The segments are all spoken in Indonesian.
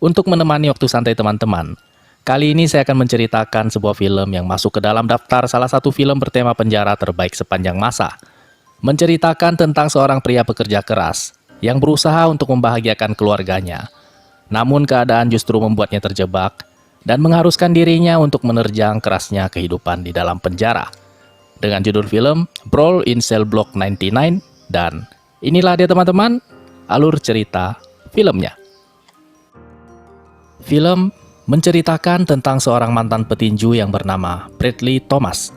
Untuk menemani waktu santai teman-teman, kali ini saya akan menceritakan sebuah film yang masuk ke dalam daftar salah satu film bertema penjara terbaik sepanjang masa. Menceritakan tentang seorang pria pekerja keras yang berusaha untuk membahagiakan keluarganya. Namun keadaan justru membuatnya terjebak dan mengharuskan dirinya untuk menerjang kerasnya kehidupan di dalam penjara. Dengan judul film Brawl in Cell Block 99, dan inilah dia teman-teman, alur cerita filmnya. Film menceritakan tentang seorang mantan petinju yang bernama Bradley Thomas.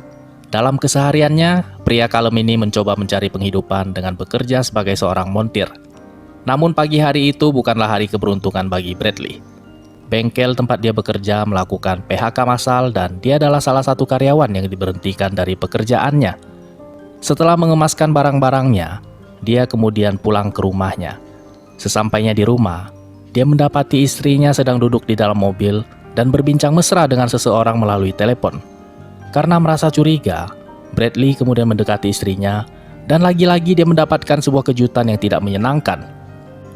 Dalam kesehariannya, pria kalem ini mencoba mencari penghidupan dengan bekerja sebagai seorang montir. Namun pagi hari itu bukanlah hari keberuntungan bagi Bradley. Bengkel tempat dia bekerja melakukan PHK massal dan dia adalah salah satu karyawan yang diberhentikan dari pekerjaannya. Setelah mengemaskan barang-barangnya, dia kemudian pulang ke rumahnya. Sesampainya di rumah, dia mendapati istrinya sedang duduk di dalam mobil dan berbincang mesra dengan seseorang melalui telepon. Karena merasa curiga, Bradley kemudian mendekati istrinya dan lagi-lagi dia mendapatkan sebuah kejutan yang tidak menyenangkan.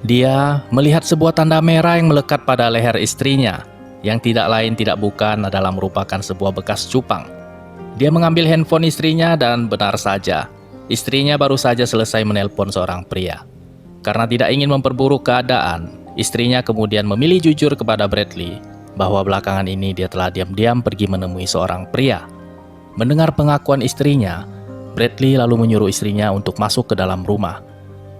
Dia melihat sebuah tanda merah yang melekat pada leher istrinya, yang tidak lain tidak bukan adalah merupakan sebuah bekas cupang. Dia mengambil handphone istrinya dan benar saja, istrinya baru saja selesai menelpon seorang pria. Karena tidak ingin memperburuk keadaan, istrinya kemudian memilih jujur kepada Bradley bahwa belakangan ini dia telah diam-diam pergi menemui seorang pria. Mendengar pengakuan istrinya, Bradley lalu menyuruh istrinya untuk masuk ke dalam rumah.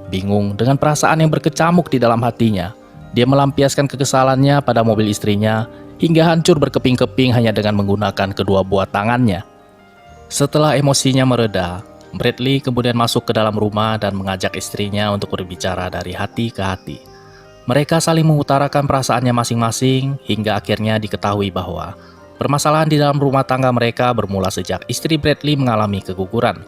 Bingung dengan perasaan yang berkecamuk di dalam hatinya, dia melampiaskan kekesalannya pada mobil istrinya hingga hancur berkeping-keping hanya dengan menggunakan kedua buah tangannya. Setelah emosinya mereda, Bradley kemudian masuk ke dalam rumah dan mengajak istrinya untuk berbicara dari hati ke hati. Mereka saling mengutarakan perasaannya masing-masing hingga akhirnya diketahui bahwa permasalahan di dalam rumah tangga mereka bermula sejak istri Bradley mengalami keguguran.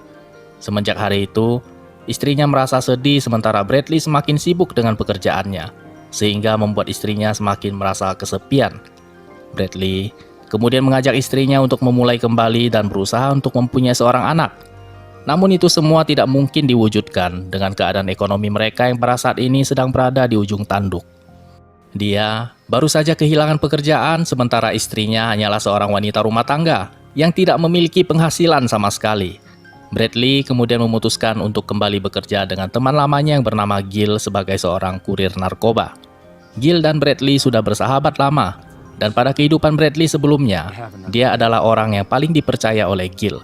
Semenjak hari itu, istrinya merasa sedih sementara Bradley semakin sibuk dengan pekerjaannya, sehingga membuat istrinya semakin merasa kesepian. Bradley kemudian mengajak istrinya untuk memulai kembali dan berusaha untuk mempunyai seorang anak. Namun itu semua tidak mungkin diwujudkan dengan keadaan ekonomi mereka yang pada saat ini sedang berada di ujung tanduk. Dia baru saja kehilangan pekerjaan sementara istrinya hanyalah seorang wanita rumah tangga yang tidak memiliki penghasilan sama sekali. Bradley kemudian memutuskan untuk kembali bekerja dengan teman lamanya yang bernama Gil sebagai seorang kurir narkoba. Gil dan Bradley sudah bersahabat lama, dan pada kehidupan Bradley sebelumnya, dia adalah orang yang paling dipercaya oleh Gil.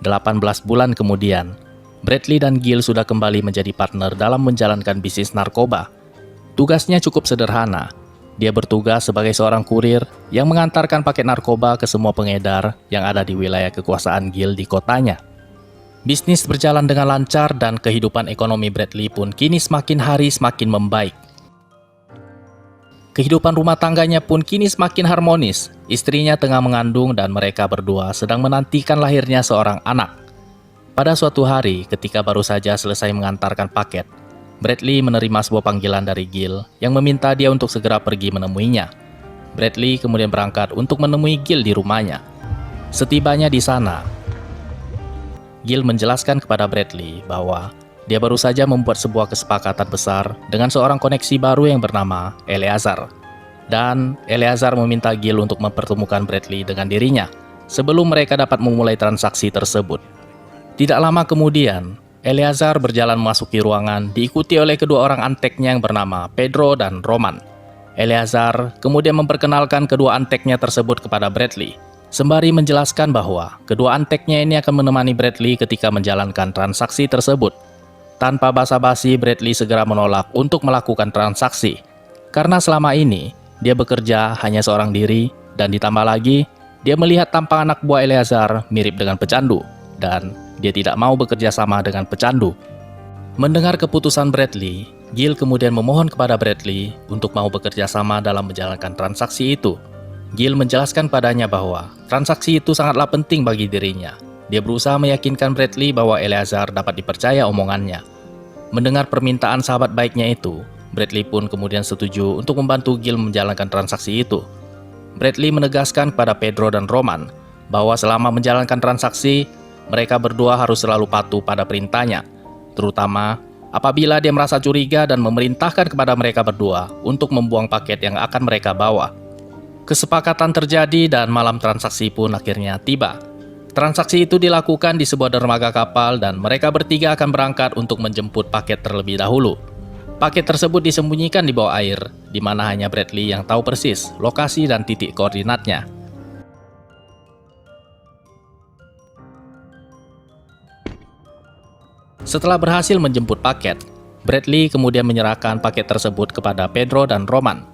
18 bulan kemudian, Bradley dan Gil sudah kembali menjadi partner dalam menjalankan bisnis narkoba. Tugasnya cukup sederhana. Dia bertugas sebagai seorang kurir yang mengantarkan paket narkoba ke semua pengedar yang ada di wilayah kekuasaan Gil di kotanya. Bisnis berjalan dengan lancar dan kehidupan ekonomi Bradley pun kini semakin hari semakin membaik. Kehidupan rumah tangganya pun kini semakin harmonis. Istrinya tengah mengandung dan mereka berdua sedang menantikan lahirnya seorang anak. Pada suatu hari, ketika baru saja selesai mengantarkan paket, Bradley menerima sebuah panggilan dari Gil yang meminta dia untuk segera pergi menemuinya. Bradley kemudian berangkat untuk menemui Gil di rumahnya. Setibanya di sana, Gil menjelaskan kepada Bradley bahwa dia baru saja membuat sebuah kesepakatan besar dengan seorang koneksi baru yang bernama Eleazar. Dan Eleazar meminta Gil untuk mempertemukan Bradley dengan dirinya sebelum mereka dapat memulai transaksi tersebut. Tidak lama kemudian, Eleazar berjalan memasuki ruangan diikuti oleh kedua orang anteknya yang bernama Pedro dan Roman. Eleazar kemudian memperkenalkan kedua anteknya tersebut kepada Bradley, sembari menjelaskan bahwa kedua anteknya ini akan menemani Bradley ketika menjalankan transaksi tersebut. Tanpa basa-basi, Bradley segera menolak untuk melakukan transaksi. Karena selama ini, dia bekerja hanya seorang diri, dan ditambah lagi, dia melihat tampang anak buah Eleazar mirip dengan pecandu, dan dia tidak mau bekerja sama dengan pecandu. Mendengar keputusan Bradley, Gil kemudian memohon kepada Bradley untuk mau bekerja sama dalam menjalankan transaksi itu. Gil menjelaskan padanya bahwa transaksi itu sangatlah penting bagi dirinya. Dia berusaha meyakinkan Bradley bahwa Eleazar dapat dipercaya omongannya. Mendengar permintaan sahabat baiknya itu, Bradley pun kemudian setuju untuk membantu Gil menjalankan transaksi itu. Bradley menegaskan kepada Pedro dan Roman bahwa selama menjalankan transaksi, mereka berdua harus selalu patuh pada perintahnya, terutama apabila dia merasa curiga dan memerintahkan kepada mereka berdua untuk membuang paket yang akan mereka bawa. Kesepakatan terjadi dan malam transaksi pun akhirnya tiba. Transaksi itu dilakukan di sebuah dermaga kapal dan mereka bertiga akan berangkat untuk menjemput paket terlebih dahulu. Paket tersebut disembunyikan di bawah air, di mana hanya Bradley yang tahu persis lokasi dan titik koordinatnya. Setelah berhasil menjemput paket, Bradley kemudian menyerahkan paket tersebut kepada Pedro dan Roman.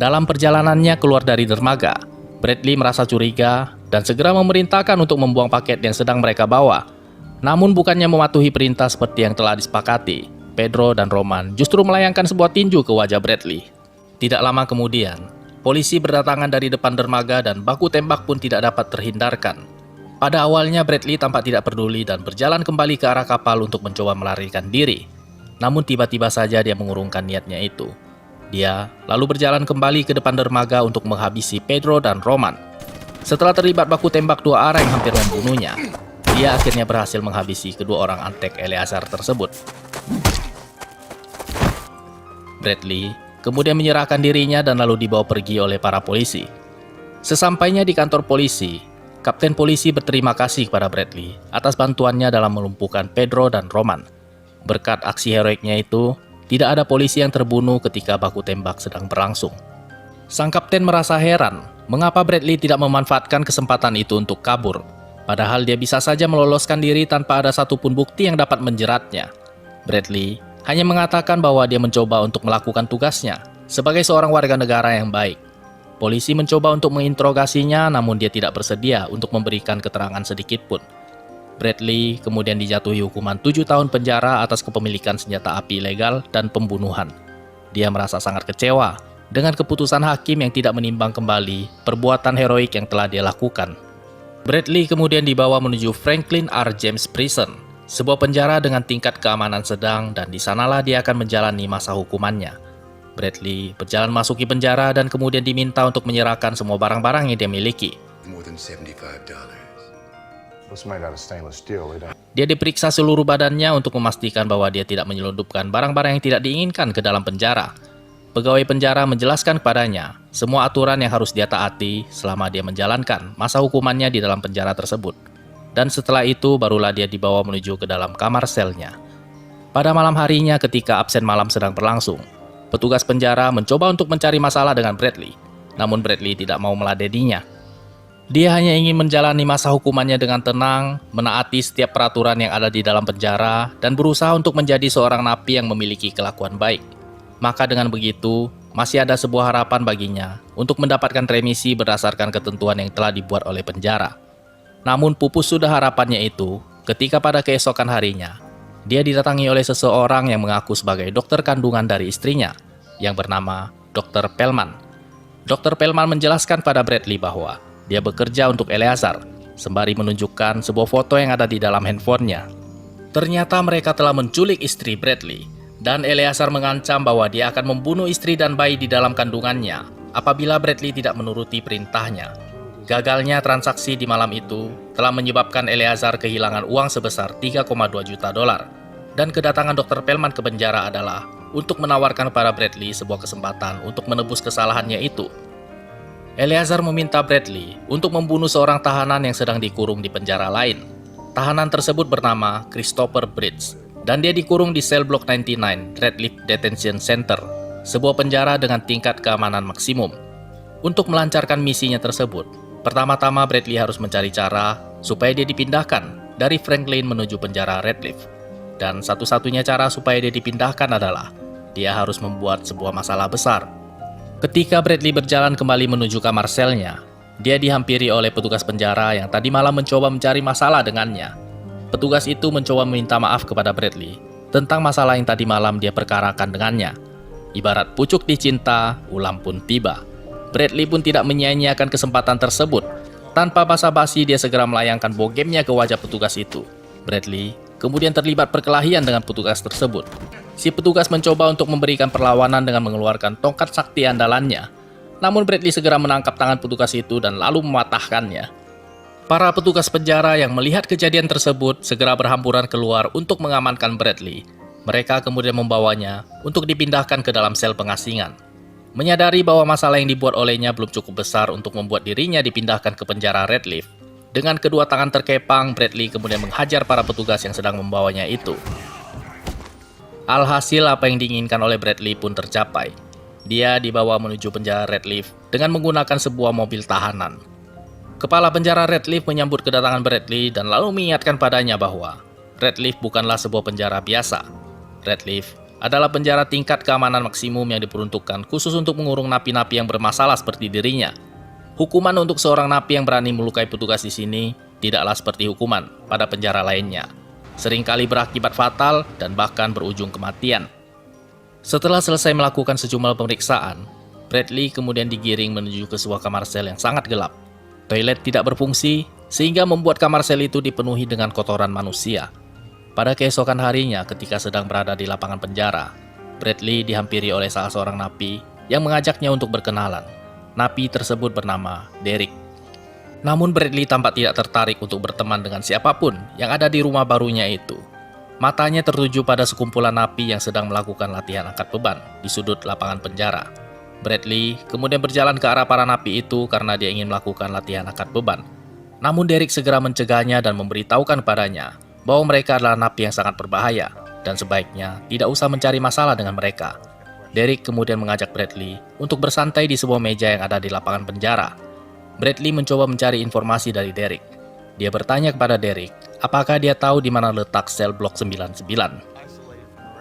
Dalam perjalanannya keluar dari dermaga, Bradley merasa curiga dan segera memerintahkan untuk membuang paket yang sedang mereka bawa. Namun bukannya mematuhi perintah seperti yang telah disepakati, Pedro dan Roman justru melayangkan sebuah tinju ke wajah Bradley. Tidak lama kemudian, polisi berdatangan dari depan dermaga dan baku tembak pun tidak dapat terhindarkan. Pada awalnya Bradley tampak tidak peduli dan berjalan kembali ke arah kapal untuk mencoba melarikan diri. Namun tiba-tiba saja dia mengurungkan niatnya itu. Dia lalu berjalan kembali ke depan dermaga untuk menghabisi Pedro dan Roman. Setelah terlibat baku tembak dua arah yang hampir membunuhnya, dia akhirnya berhasil menghabisi kedua orang antek Eleazar tersebut. Bradley kemudian menyerahkan dirinya dan lalu dibawa pergi oleh para polisi. Sesampainya di kantor polisi, Kapten polisi berterima kasih kepada Bradley atas bantuannya dalam melumpuhkan Pedro dan Roman. Berkat aksi heroiknya itu, tidak ada polisi yang terbunuh ketika baku tembak sedang berlangsung. Sang kapten merasa heran mengapa Bradley tidak memanfaatkan kesempatan itu untuk kabur, padahal dia bisa saja meloloskan diri tanpa ada satupun bukti yang dapat menjeratnya. Bradley hanya mengatakan bahwa dia mencoba untuk melakukan tugasnya sebagai seorang warga negara yang baik. Polisi mencoba untuk menginterogasinya, namun dia tidak bersedia untuk memberikan keterangan sedikit pun. Bradley kemudian dijatuhi hukuman 7 tahun penjara atas kepemilikan senjata api ilegal dan pembunuhan. Dia merasa sangat kecewa dengan keputusan hakim yang tidak menimbang kembali perbuatan heroik yang telah dia lakukan. Bradley kemudian dibawa menuju Franklin R. James Prison, sebuah penjara dengan tingkat keamanan sedang, dan di sanalah dia akan menjalani masa hukumannya. Bradley berjalan masuki penjara dan kemudian diminta untuk menyerahkan semua barang-barang yang dia miliki. Dia diperiksa seluruh badannya untuk memastikan bahwa dia tidak menyelundupkan barang-barang yang tidak diinginkan ke dalam penjara. Pegawai penjara menjelaskan kepadanya semua aturan yang harus dia taati selama dia menjalankan masa hukumannya di dalam penjara tersebut. Dan setelah itu barulah dia dibawa menuju ke dalam kamar selnya. Pada malam harinya ketika absen malam sedang berlangsung, petugas penjara mencoba untuk mencari masalah dengan Bradley. Namun Bradley tidak mau meladeninya. Dia hanya ingin menjalani masa hukumannya dengan tenang, menaati setiap peraturan yang ada di dalam penjara, dan berusaha untuk menjadi seorang napi yang memiliki kelakuan baik. Maka dengan begitu, masih ada sebuah harapan baginya untuk mendapatkan remisi berdasarkan ketentuan yang telah dibuat oleh penjara. Namun pupus sudah harapannya itu ketika pada keesokan harinya, dia didatangi oleh seseorang yang mengaku sebagai dokter kandungan dari istrinya, yang bernama Dr. Pellman. Dr. Pellman menjelaskan pada Bradley bahwa dia bekerja untuk Eleazar, sembari menunjukkan sebuah foto yang ada di dalam handphonenya. Ternyata mereka telah menculik istri Bradley, dan Eleazar mengancam bahwa dia akan membunuh istri dan bayi di dalam kandungannya apabila Bradley tidak menuruti perintahnya. Gagalnya transaksi di malam itu telah menyebabkan Eleazar kehilangan uang sebesar 3,2 juta dolar. Dan kedatangan Dr. Pellman ke penjara adalah untuk menawarkan kepada Bradley sebuah kesempatan untuk menebus kesalahannya itu. Eleazar meminta Bradley untuk membunuh seorang tahanan yang sedang dikurung di penjara lain. Tahanan tersebut bernama Christopher Bridge, dan dia dikurung di sel Block 99 Redleaf Detention Center, sebuah penjara dengan tingkat keamanan maksimum. Untuk melancarkan misinya tersebut, pertama-tama Bradley harus mencari cara supaya dia dipindahkan dari Franklin menuju penjara Redleaf. Dan satu-satunya cara supaya dia dipindahkan adalah dia harus membuat sebuah masalah besar. Ketika Bradley berjalan kembali menuju kamar selnya, dia dihampiri oleh petugas penjara yang tadi malam mencoba mencari masalah dengannya. Petugas itu mencoba meminta maaf kepada Bradley tentang masalah yang tadi malam dia perkarakan dengannya. Ibarat pucuk dicinta, ulam pun tiba. Bradley pun tidak menyia-nyiakan kesempatan tersebut. Tanpa basa-basi dia segera melayangkan bogemnya ke wajah petugas itu. Bradley kemudian terlibat perkelahian dengan petugas tersebut. Si petugas mencoba untuk memberikan perlawanan dengan mengeluarkan tongkat sakti andalannya. Namun Bradley segera menangkap tangan petugas itu dan lalu mematahkannya. Para petugas penjara yang melihat kejadian tersebut segera berhamburan keluar untuk mengamankan Bradley. Mereka kemudian membawanya untuk dipindahkan ke dalam sel pengasingan. Menyadari bahwa masalah yang dibuat olehnya belum cukup besar untuk membuat dirinya dipindahkan ke penjara Redleaf, dengan kedua tangan terkepang, Bradley kemudian menghajar para petugas yang sedang membawanya itu. Alhasil apa yang diinginkan oleh Bradley pun tercapai. Dia dibawa menuju penjara Redleaf dengan menggunakan sebuah mobil tahanan. Kepala penjara Redleaf menyambut kedatangan Bradley dan lalu mengingatkan padanya bahwa Redleaf bukanlah sebuah penjara biasa. Redleaf adalah penjara tingkat keamanan maksimum yang diperuntukkan khusus untuk mengurung napi-napi yang bermasalah seperti dirinya. Hukuman untuk seorang napi yang berani melukai petugas di sini tidaklah seperti hukuman pada penjara lainnya. Seringkali berakibat fatal dan bahkan berujung kematian. Setelah selesai melakukan sejumlah pemeriksaan, Bradley kemudian digiring menuju ke sebuah kamar sel yang sangat gelap. Toilet tidak berfungsi, sehingga membuat kamar sel itu dipenuhi dengan kotoran manusia. Pada keesokan harinya ketika sedang berada di lapangan penjara, Bradley dihampiri oleh salah seorang napi yang mengajaknya untuk berkenalan. Napi tersebut bernama Derek. Namun Bradley tampak tidak tertarik untuk berteman dengan siapapun yang ada di rumah barunya itu. Matanya tertuju pada sekumpulan napi yang sedang melakukan latihan angkat beban di sudut lapangan penjara. Bradley kemudian berjalan ke arah para napi itu karena dia ingin melakukan latihan angkat beban. Namun Derek segera mencegahnya dan memberitahukan padanya bahwa mereka adalah napi yang sangat berbahaya dan sebaiknya tidak usah mencari masalah dengan mereka. Derek kemudian mengajak Bradley untuk bersantai di sebuah meja yang ada di lapangan penjara. Bradley mencoba mencari informasi dari Derek. Dia bertanya kepada Derek, apakah dia tahu di mana letak sel blok 99.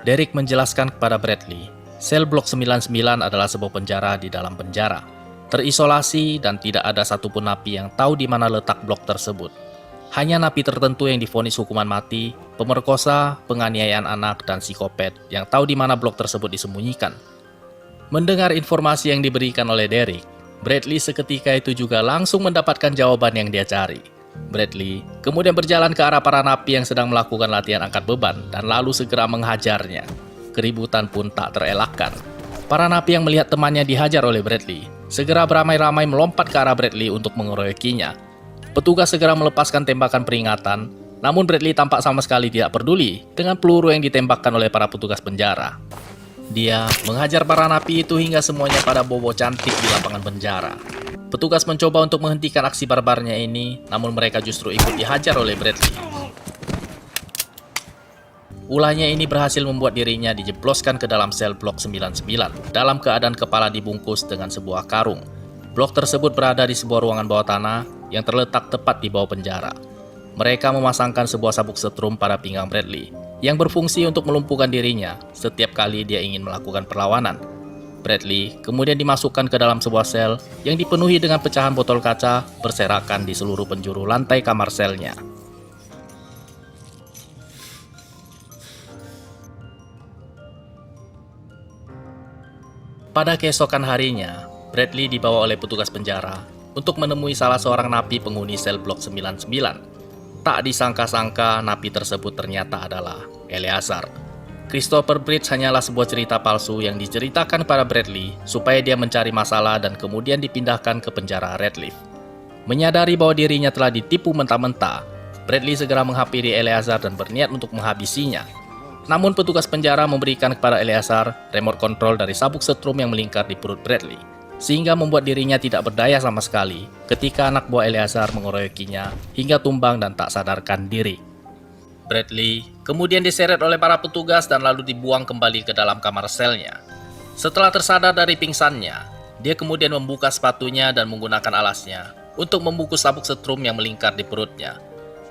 Derek menjelaskan kepada Bradley, sel blok 99 adalah sebuah penjara di dalam penjara, terisolasi dan tidak ada satupun napi yang tahu di mana letak blok tersebut. Hanya napi tertentu yang divonis hukuman mati, pemerkosa, penganiayaan anak, dan psikopat yang tahu di mana blok tersebut disembunyikan. Mendengar informasi yang diberikan oleh Derek, Bradley seketika itu juga langsung mendapatkan jawaban yang dia cari. Bradley kemudian berjalan ke arah para napi yang sedang melakukan latihan angkat beban dan lalu segera menghajarnya. Keributan pun tak terelakkan. Para napi yang melihat temannya dihajar oleh Bradley segera beramai-ramai melompat ke arah Bradley untuk mengeroyokinya. Petugas segera melepaskan tembakan peringatan, namun Bradley tampak sama sekali tidak peduli dengan peluru yang ditembakkan oleh para petugas penjara. Dia menghajar para napi itu hingga semuanya pada bobo cantik di lapangan penjara. Petugas mencoba untuk menghentikan aksi barbarnya ini, namun mereka justru ikut dihajar oleh Bradley. Ulahnya ini berhasil membuat dirinya dijebloskan ke dalam sel blok 99 dalam keadaan kepala dibungkus dengan sebuah karung. Blok tersebut berada di sebuah ruangan bawah tanah yang terletak tepat di bawah penjara. Mereka memasangkan sebuah sabuk setrum pada pinggang Bradley yang berfungsi untuk melumpuhkan dirinya setiap kali dia ingin melakukan perlawanan. Bradley kemudian dimasukkan ke dalam sebuah sel yang dipenuhi dengan pecahan botol kaca berserakan di seluruh penjuru lantai kamar selnya. Pada keesokan harinya, Bradley dibawa oleh petugas penjara untuk menemui salah seorang napi penghuni sel blok 99. Tak disangka-sangka napi tersebut ternyata adalah Eleazar. Christopher Bridge hanyalah sebuah cerita palsu yang diceritakan pada Bradley supaya dia mencari masalah dan kemudian dipindahkan ke penjara Redleaf. Menyadari bahwa dirinya telah ditipu mentah-mentah, Bradley segera menghampiri Eleazar dan berniat untuk menghabisinya. Namun petugas penjara memberikan kepada Eleazar remote control dari sabuk setrum yang melingkar di perut Bradley, sehingga membuat dirinya tidak berdaya sama sekali ketika anak buah Eleazar mengeroyokinya hingga tumbang dan tak sadarkan diri. Bradley kemudian diseret oleh para petugas dan lalu dibuang kembali ke dalam kamar selnya. Setelah tersadar dari pingsannya, dia kemudian membuka sepatunya dan menggunakan alasnya untuk membungkus sabuk setrum yang melingkar di perutnya.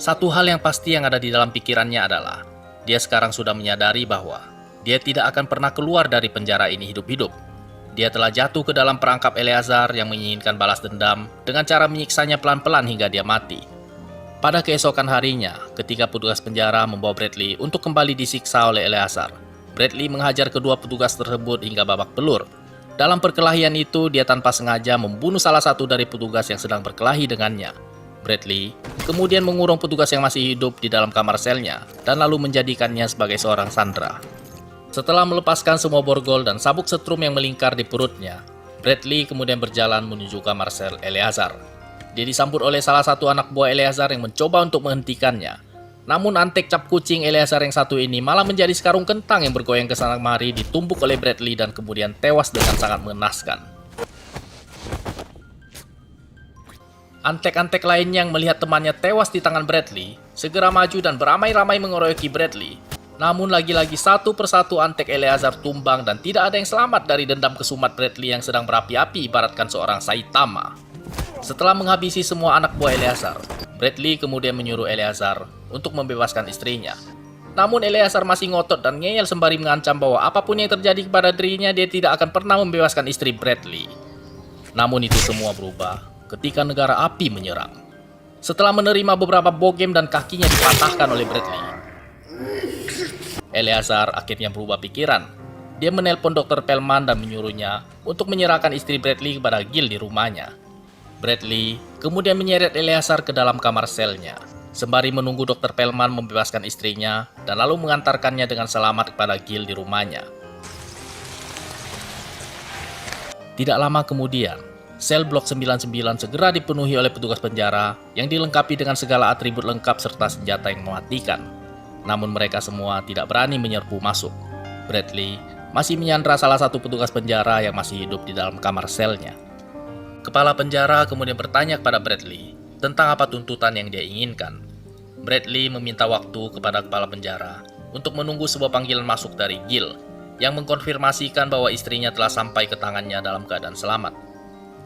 Satu hal yang pasti yang ada di dalam pikirannya adalah dia sekarang sudah menyadari bahwa dia tidak akan pernah keluar dari penjara ini hidup-hidup. Dia telah jatuh ke dalam perangkap Eleazar yang menginginkan balas dendam dengan cara menyiksanya pelan-pelan hingga dia mati. Pada keesokan harinya, ketika petugas penjara membawa Bradley untuk kembali disiksa oleh Eleazar, Bradley menghajar kedua petugas tersebut hingga babak belur. Dalam perkelahian itu, dia tanpa sengaja membunuh salah satu dari petugas yang sedang berkelahi dengannya. Bradley kemudian mengurung petugas yang masih hidup di dalam kamar selnya dan lalu menjadikannya sebagai seorang sandera. Setelah melepaskan semua borgol dan sabuk setrum yang melingkar di perutnya, Bradley kemudian berjalan menuju kamar sel Eleazar. Dia disambut oleh salah satu anak buah Eleazar yang mencoba untuk menghentikannya. Namun antek cap kucing Eleazar yang satu ini malah menjadi sekarung kentang yang bergoyang ke sana kemari, ditumbuk oleh Bradley dan kemudian tewas dengan sangat mengenaskan. Antek-antek lainnya yang melihat temannya tewas di tangan Bradley segera maju dan beramai-ramai mengeroyoki Bradley. Namun lagi-lagi satu persatu antek Eleazar tumbang dan tidak ada yang selamat dari dendam kesumat Bradley yang sedang berapi-api ibaratkan seorang Saitama. Setelah menghabisi semua anak buah Eleazar, Bradley kemudian menyuruh Eleazar untuk membebaskan istrinya. Namun Eleazar masih ngotot dan ngeyel sembari mengancam bahwa apapun yang terjadi kepada dirinya, dia tidak akan pernah membebaskan istri Bradley. Namun itu semua berubah ketika negara api menyerang. Setelah menerima beberapa bogem dan kakinya dipatahkan oleh Bradley, Eleazar akhirnya berubah pikiran. Dia menelpon Dr. Pellman dan menyuruhnya untuk menyerahkan istri Bradley kepada Gil di rumahnya. Bradley kemudian menyeret Eleazar ke dalam kamar selnya, sembari menunggu Dr. Pellman membebaskan istrinya dan lalu mengantarkannya dengan selamat kepada Gil di rumahnya. Tidak lama kemudian, sel Blok 99 segera dipenuhi oleh petugas penjara yang dilengkapi dengan segala atribut lengkap serta senjata yang mematikan. Namun mereka semua tidak berani menyerbu masuk. Bradley masih menyandra salah satu petugas penjara yang masih hidup di dalam kamar selnya. Kepala penjara kemudian bertanya kepada Bradley tentang apa tuntutan yang dia inginkan. Bradley meminta waktu kepada kepala penjara untuk menunggu sebuah panggilan masuk dari Gil yang mengkonfirmasikan bahwa istrinya telah sampai ke tangannya dalam keadaan selamat.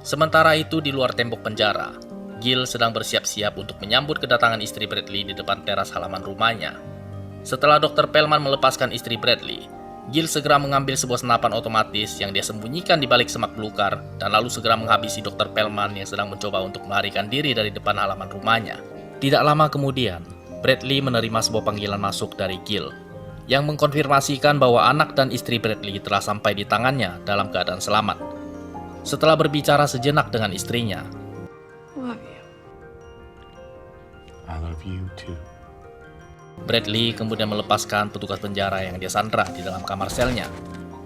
Sementara itu di luar tembok penjara, Gil sedang bersiap-siap untuk menyambut kedatangan istri Bradley di depan teras halaman rumahnya. Setelah Dr. Pellman melepaskan istri Bradley, Gil segera mengambil sebuah senapan otomatis yang dia sembunyikan di balik semak belukar dan lalu segera menghabisi Dr. Pellman yang sedang mencoba untuk melarikan diri dari depan halaman rumahnya. Tidak lama kemudian, Bradley menerima sebuah panggilan masuk dari Gil yang mengkonfirmasikan bahwa anak dan istri Bradley telah sampai di tangannya dalam keadaan selamat. Setelah berbicara sejenak dengan istrinya, I love you too. Bradley kemudian melepaskan petugas penjara yang dia sandra di dalam kamar selnya.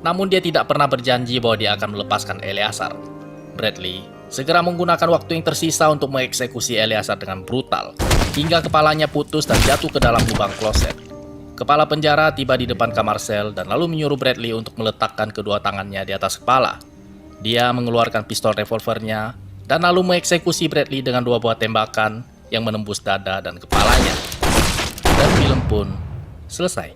Namun dia tidak pernah berjanji bahwa dia akan melepaskan Eleazar. Bradley segera menggunakan waktu yang tersisa untuk mengeksekusi Eleazar dengan brutal, hingga kepalanya putus dan jatuh ke dalam lubang kloset. Kepala penjara tiba di depan kamar sel dan lalu menyuruh Bradley untuk meletakkan kedua tangannya di atas kepala. Dia mengeluarkan pistol revolvernya dan lalu mengeksekusi Bradley dengan 2 buah tembakan yang menembus dada dan kepalanya. Dan film pun selesai.